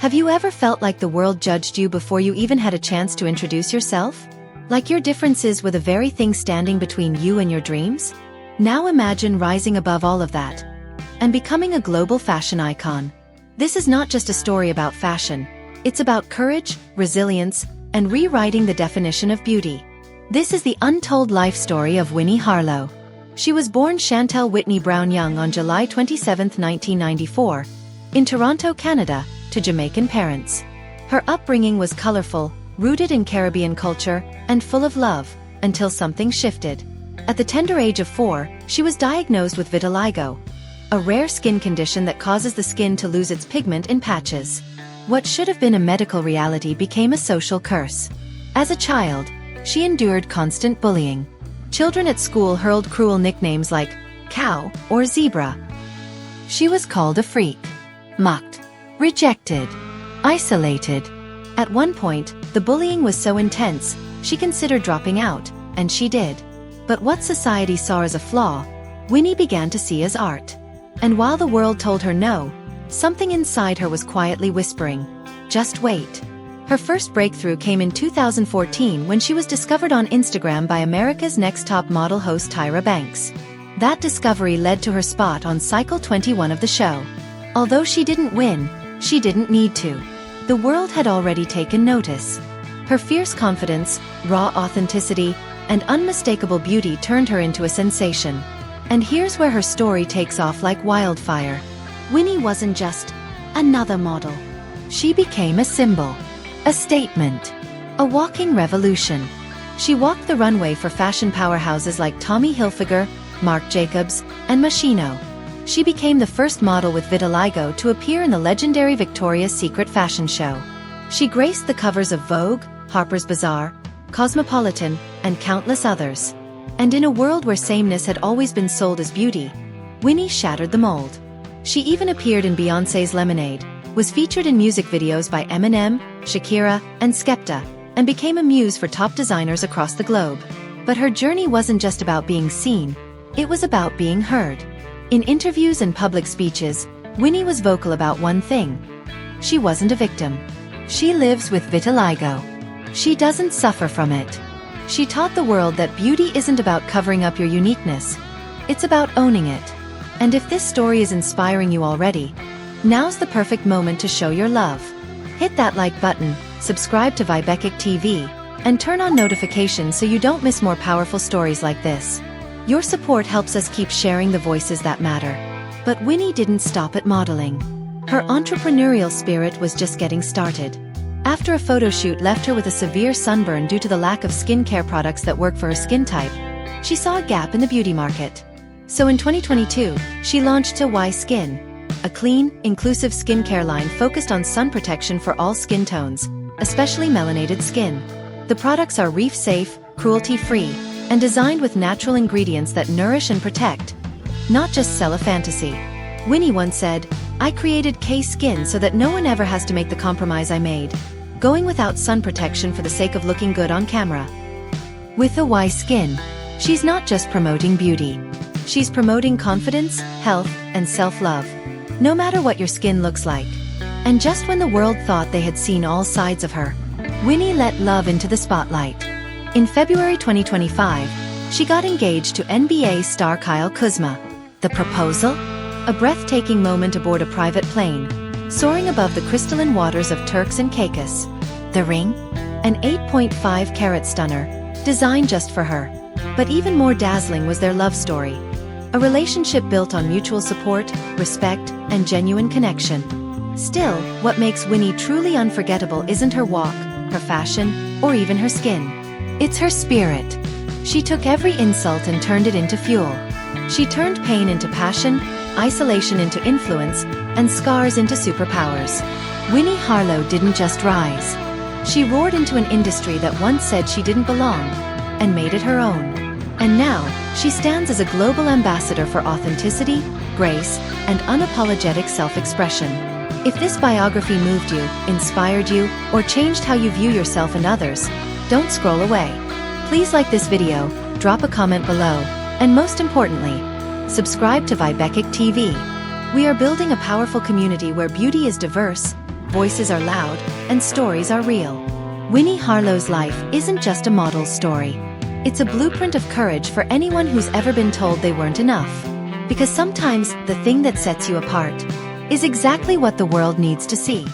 Have you ever felt like the world judged you before you even had a chance to introduce yourself? Like your differences were the very thing standing between you and your dreams? Now imagine rising above all of that and becoming a global fashion icon. This is not just a story about fashion. It's about courage, resilience, and rewriting the definition of beauty. This is the untold life story of Winnie Harlow. She was born Chantel Whitney Brown Young on July 27, 1994, in Toronto, Canada, to Jamaican parents. Her upbringing was colorful, rooted in Caribbean culture, and full of love, until something shifted. At the tender age of 4, she was diagnosed with vitiligo, a rare skin condition that causes the skin to lose its pigment in patches. What should have been a medical reality became a social curse. As a child, she endured constant bullying. Children at school hurled cruel nicknames like cow or zebra. She was called a freak, mocked, rejected, isolated. At one point, the bullying was so intense, she considered dropping out, and she did. But what society saw as a flaw, Winnie began to see as art. And while the world told her no, something inside her was quietly whispering, just wait. Her first breakthrough came in 2014 when she was discovered on Instagram by America's Next Top Model host Tyra Banks. That discovery led to her spot on Cycle 21 of the show. Although she didn't win, she didn't need to. The world had already taken notice. Her fierce confidence, raw authenticity, and unmistakable beauty turned her into a sensation. And here's where her story takes off like wildfire. Winnie wasn't just another model. She became a symbol, a statement, a walking revolution. She walked the runway for fashion powerhouses like Tommy Hilfiger, Marc Jacobs, and Moschino. She became the first model with vitiligo to appear in the legendary Victoria's Secret fashion show. She graced the covers of Vogue, Harper's Bazaar, Cosmopolitan, and countless others. And in a world where sameness had always been sold as beauty, Winnie shattered the mold. She even appeared in Beyoncé's Lemonade, was featured in music videos by Eminem, Shakira, and Skepta, and became a muse for top designers across the globe. But her journey wasn't just about being seen, it was about being heard. In interviews and public speeches, Winnie was vocal about one thing. She wasn't a victim. She lives with vitiligo. She doesn't suffer from it. She taught the world that beauty isn't about covering up your uniqueness. It's about owning it. And if this story is inspiring you already, now's the perfect moment to show your love. Hit that like button, subscribe to VibechicTV, and turn on notifications so you don't miss more powerful stories like this. Your support helps us keep sharing the voices that matter. But Winnie didn't stop at modeling. Her entrepreneurial spirit was just getting started. After a photo shoot left her with a severe sunburn due to the lack of skincare products that work for her skin type, she saw a gap in the beauty market. So in 2022, she launched Y Skin, a clean, inclusive skincare line focused on sun protection for all skin tones, especially melanated skin. The products are reef-safe, cruelty-free, and designed with natural ingredients that nourish and protect, not just sell a fantasy. Winnie once said, "I created K-Skin so that no one ever has to make the compromise I made, going without sun protection for the sake of looking good on camera." With the Y Skin, she's not just promoting beauty. She's promoting confidence, health, and self-love, no matter what your skin looks like. And just when the world thought they had seen all sides of her, Winnie let love into the spotlight. In February 2025, she got engaged to NBA star Kyle Kuzma. The proposal? A breathtaking moment aboard a private plane, soaring above the crystalline waters of Turks and Caicos. The ring? An 8.5-carat stunner, designed just for her. But even more dazzling was their love story. A relationship built on mutual support, respect, and genuine connection. Still, what makes Winnie truly unforgettable isn't her walk, her fashion, or even her skin. It's her spirit. She took every insult and turned it into fuel. She turned pain into passion, isolation into influence, and scars into superpowers. Winnie Harlow didn't just rise. She roared into an industry that once said she didn't belong, and made it her own. And now, she stands as a global ambassador for authenticity, grace, and unapologetic self-expression. If this biography moved you, inspired you, or changed how you view yourself and others, don't scroll away. Please like this video, drop a comment below, and most importantly, subscribe to VibechicTV. We are building a powerful community where beauty is diverse, voices are loud, and stories are real. Winnie Harlow's life isn't just a model's story. It's a blueprint of courage for anyone who's ever been told they weren't enough. Because sometimes, the thing that sets you apart is exactly what the world needs to see.